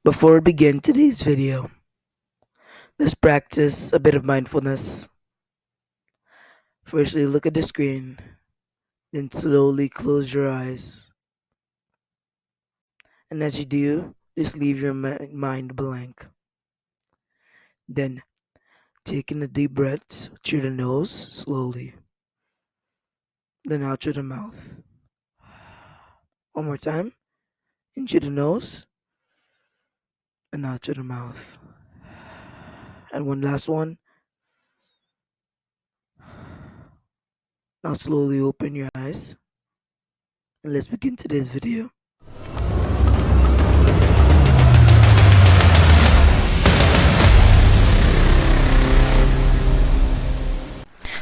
Before we begin today's video, let's practice a bit of mindfulness. Firstly, look at the screen, then slowly close your eyes. And as you do, just leave your mind blank. Then, take in a deep breath through the nose slowly, then out through the mouth. One more time, in through the nose and out through the mouth. And one last one. Now slowly open your eyes and let's begin today's video.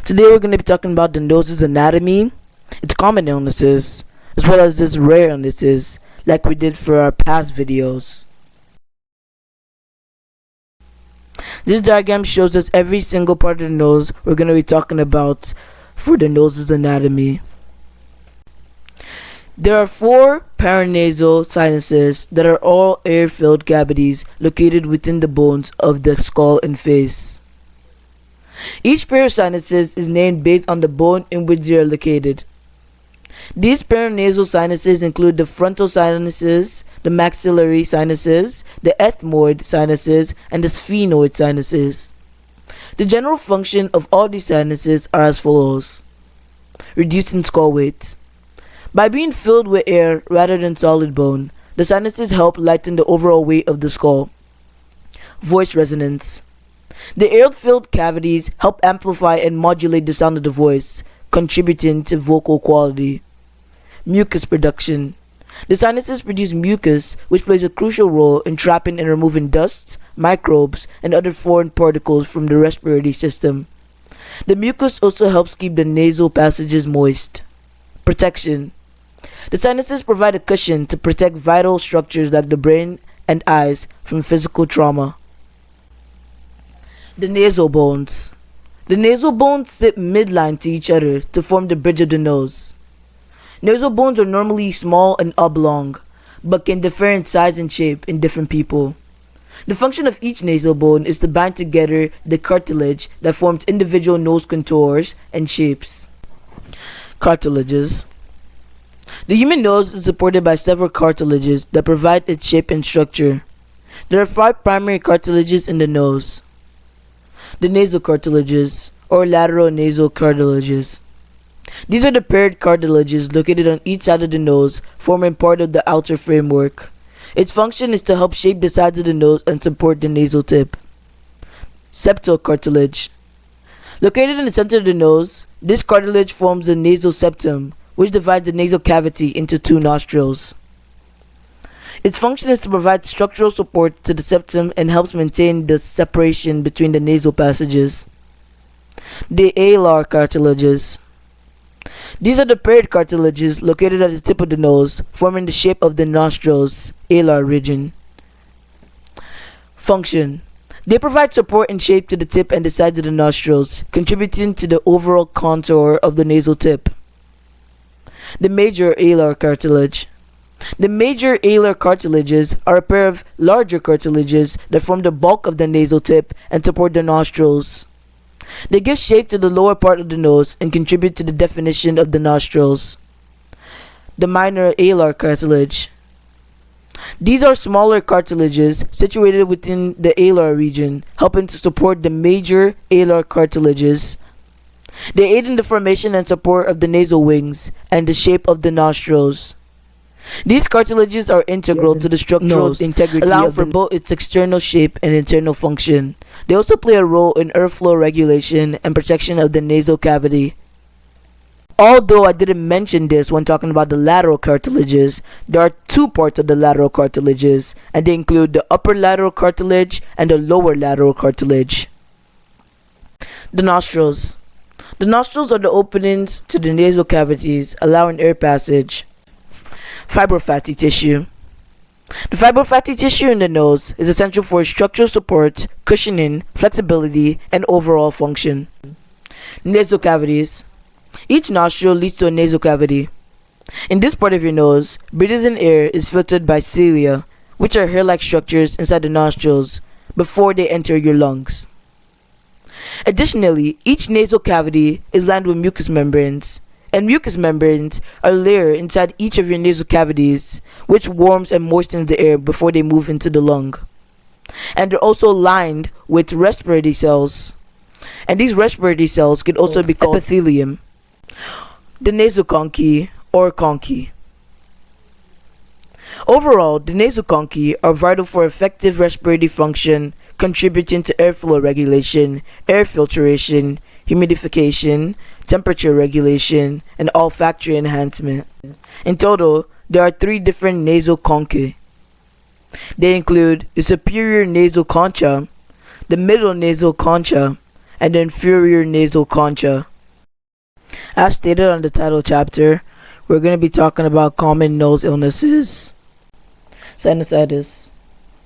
Today we're going to be talking about the nose's anatomy, its common illnesses, as well as its rare illnesses, like we did for our past videos. This diagram shows us every single part of the nose we're going to be talking about for the nose's anatomy. There are 4 paranasal sinuses that are all air-filled cavities located within the bones of the skull and face. Each pair of sinuses is named based on the bone in which they are located. These paranasal sinuses include the frontal sinuses, the maxillary sinuses, the ethmoid sinuses, and the sphenoid sinuses. The general function of all these sinuses are as follows: reducing skull weight. By being filled with air rather than solid bone, the sinuses help lighten the overall weight of the skull. Voice resonance. The air-filled cavities help amplify and modulate the sound of the voice, contributing to vocal quality. Mucus production. The sinuses produce mucus, which plays a crucial role in trapping and removing dust, microbes, and other foreign particles from the respiratory system. The mucus also helps keep the nasal passages moist. Protection. The sinuses provide a cushion to protect vital structures like the brain and eyes from physical trauma. The nasal bones. The nasal bones sit midline to each other to form the bridge of the nose. Nasal bones are normally small and oblong, but can differ in size and shape in different people. The function of each nasal bone is to bind together the cartilage that forms individual nose contours and shapes. Cartilages. The human nose is supported by several cartilages that provide its shape and structure. There are 5 primary cartilages in the nose. The nasal cartilages, or lateral nasal cartilages. These are the paired cartilages located on each side of the nose, forming part of the outer framework. Its function is to help shape the sides of the nose and support the nasal tip. Septal cartilage. Located in the center of the nose, this cartilage forms the nasal septum, which divides the nasal cavity into 2 nostrils. Its function is to provide structural support to the septum and helps maintain the separation between the nasal passages. The alar cartilages. These are the paired cartilages located at the tip of the nose, forming the shape of the nostrils, alar region. Function. They provide support and shape to the tip and the sides of the nostrils, contributing to the overall contour of the nasal tip. The major alar cartilage. The major alar cartilages are a pair of larger cartilages that form the bulk of the nasal tip and support the nostrils. They give shape to the lower part of the nose and contribute to the definition of the nostrils. The minor alar cartilage. These are smaller cartilages situated within the alar region, helping to support the major alar cartilages. They aid in the formation and support of the nasal wings and the shape of the nostrils. These cartilages are integral to the structural integrity, allowing for both its external shape and internal function. They also play a role in airflow regulation and protection of the nasal cavity. Although I didn't mention this when talking about the lateral cartilages, there are 2 parts of the lateral cartilages, and they include the upper lateral cartilage and the lower lateral cartilage. The nostrils. The nostrils are the openings to the nasal cavities, allowing air passage. Fibrofatty tissue. The fibrofatty tissue in the nose is essential for structural support, cushioning, flexibility, and overall function. Nasal cavities. Each nostril leads to a nasal cavity. In this part of your nose, breathing in air is filtered by cilia, which are hair-like structures inside the nostrils before they enter your lungs. Additionally, each nasal cavity is lined with mucous membranes, and mucous membranes are layered inside each of your nasal cavities, which warms and moistens the air before they move into the lung. And they're also lined with respiratory cells, and these respiratory cells can also be called epithelium. The nasal conchae or conchae. Overall, the nasal conchae are vital for effective respiratory function, contributing to airflow regulation, air filtration, humidification, temperature regulation, and olfactory enhancement. In total, there are 3 different nasal conchae. They include the superior nasal concha, the middle nasal concha, and the inferior nasal concha. As stated on the title chapter, we're going to be talking about common nose illnesses. Sinusitis.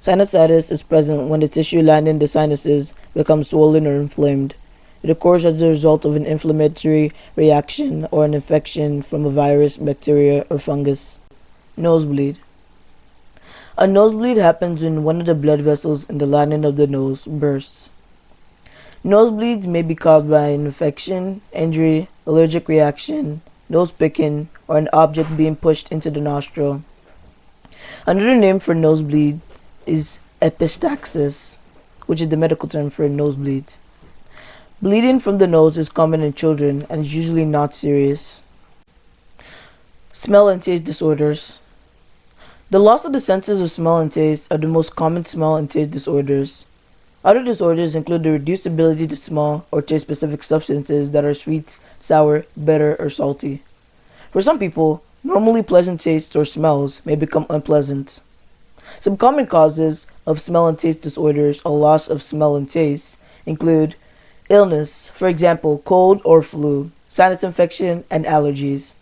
Sinusitis is present when the tissue lining the sinuses becomes swollen or inflamed. It occurs as a result of an inflammatory reaction or an infection from a virus, bacteria, or fungus. Nosebleed. A nosebleed happens when one of the blood vessels in the lining of the nose bursts. Nosebleeds may be caused by an infection, injury, allergic reaction, nose picking, or an object being pushed into the nostril. Another name for nosebleed is epistaxis, which is the medical term for nosebleeds. Bleeding from the nose is common in children and is usually not serious. Smell and taste disorders. The loss of the senses of smell and taste are the most common smell and taste disorders. Other disorders include the reduced ability to smell or taste specific substances that are sweet, sour, bitter, or salty. For some people, normally pleasant tastes or smells may become unpleasant. Some common causes of smell and taste disorders or loss of smell and taste include illness, for example, cold or flu, sinus infection, and allergies.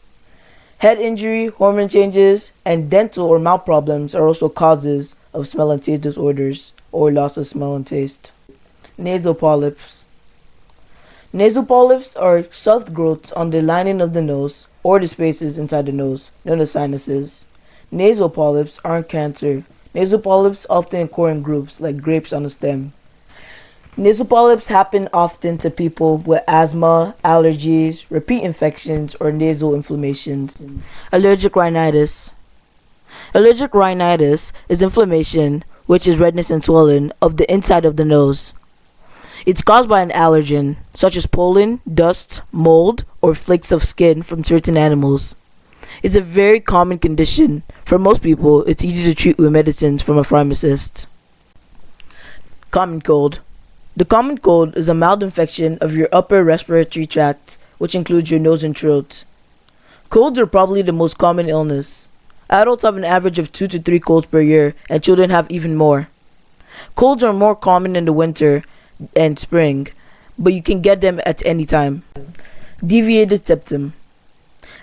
Head injury, hormone changes, and dental or mouth problems are also causes of smell and taste disorders or loss of smell and taste. Nasal polyps. Nasal polyps are soft growths on the lining of the nose or the spaces inside the nose, known as sinuses. Nasal polyps aren't cancer. Nasal polyps often occur in groups, like grapes on a stem. Nasal polyps happen often to people with asthma, allergies, repeat infections, or nasal inflammations. Allergic rhinitis. Allergic rhinitis is inflammation, which is redness and swelling, of the inside of the nose. It's caused by an allergen, such as pollen, dust, mold, or flakes of skin from certain animals. It's a very common condition. For most people, it's easy to treat with medicines from a pharmacist. Common cold. The common cold is a mild infection of your upper respiratory tract, which includes your nose and throat. Colds are probably the most common illness. Adults have an average of 2 to 3 colds per year, and children have even more. Colds are more common in the winter and spring, but you can get them at any time. Deviated septum.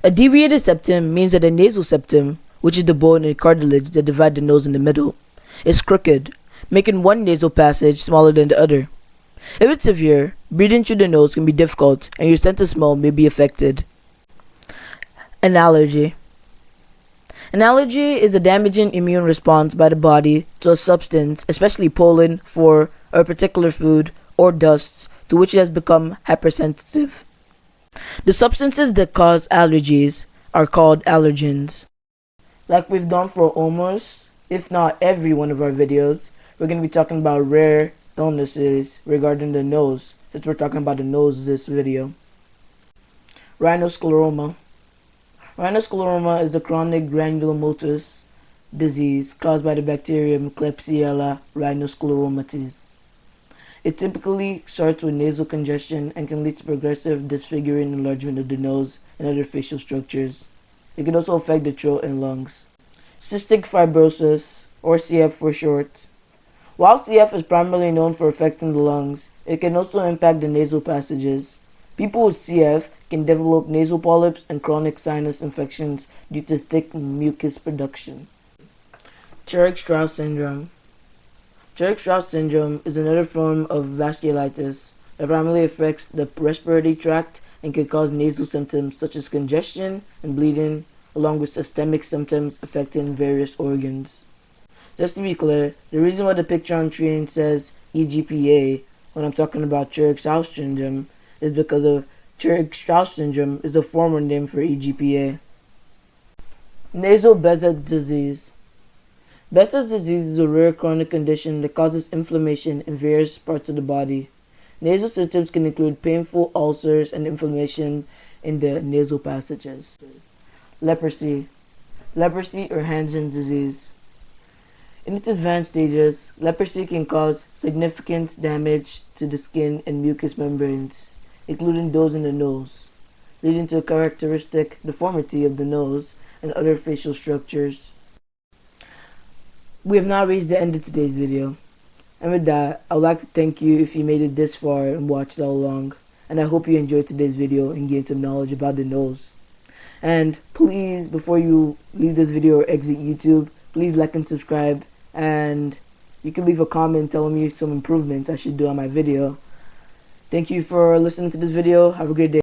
A deviated septum means that the nasal septum, which is the bone and cartilage that divide the nose in the middle, is crooked, making one nasal passage smaller than the other. If it's severe, breathing through the nose can be difficult and your sense of smell may be affected. An allergy. An allergy is a damaging immune response by the body to a substance, especially pollen, for a particular food or dusts to which it has become hypersensitive. The substances that cause allergies are called allergens. Like we've done for almost, if not every one of our videos, we're going to be talking about rare illnesses regarding the nose, since we're talking about the nose this video. Rhinoscleroma. Rhinoscleroma is a chronic granulomatous disease caused by the bacterium Klebsiella rhinoscleromatis. It typically starts with nasal congestion and can lead to progressive disfiguring enlargement of the nose and other facial structures. It can also affect the throat and lungs. Cystic fibrosis, or CF for short. While CF is primarily known for affecting the lungs, it can also impact the nasal passages. People with CF can develop nasal polyps and chronic sinus infections due to thick mucus production. Cherick-Strauss syndrome. Cherick-Strauss syndrome is another form of vasculitis that primarily affects the respiratory tract and can cause nasal symptoms such as congestion and bleeding, along with systemic symptoms affecting various organs. Just to be clear, the reason why the picture on screen says EGPA when I'm talking about Churg-Strauss syndrome is because of Churg-Strauss syndrome is a former name for EGPA. Nasal Behçet disease. Behçet's disease is a rare chronic condition that causes inflammation in various parts of the body. Nasal symptoms can include painful ulcers and inflammation in the nasal passages. Leprosy. Leprosy or Hansen disease. In its advanced stages, leprosy can cause significant damage to the skin and mucous membranes, including those in the nose, leading to a characteristic deformity of the nose and other facial structures. We have now reached the end of today's video. And with that, I would like to thank you if you made it this far and watched all along. And I hope you enjoyed today's video and gained some knowledge about the nose. And please, before you leave this video or exit YouTube, please like and subscribe. And you can leave a comment telling me some improvements I should do on my video. Thank you for listening to this video. Have a great day.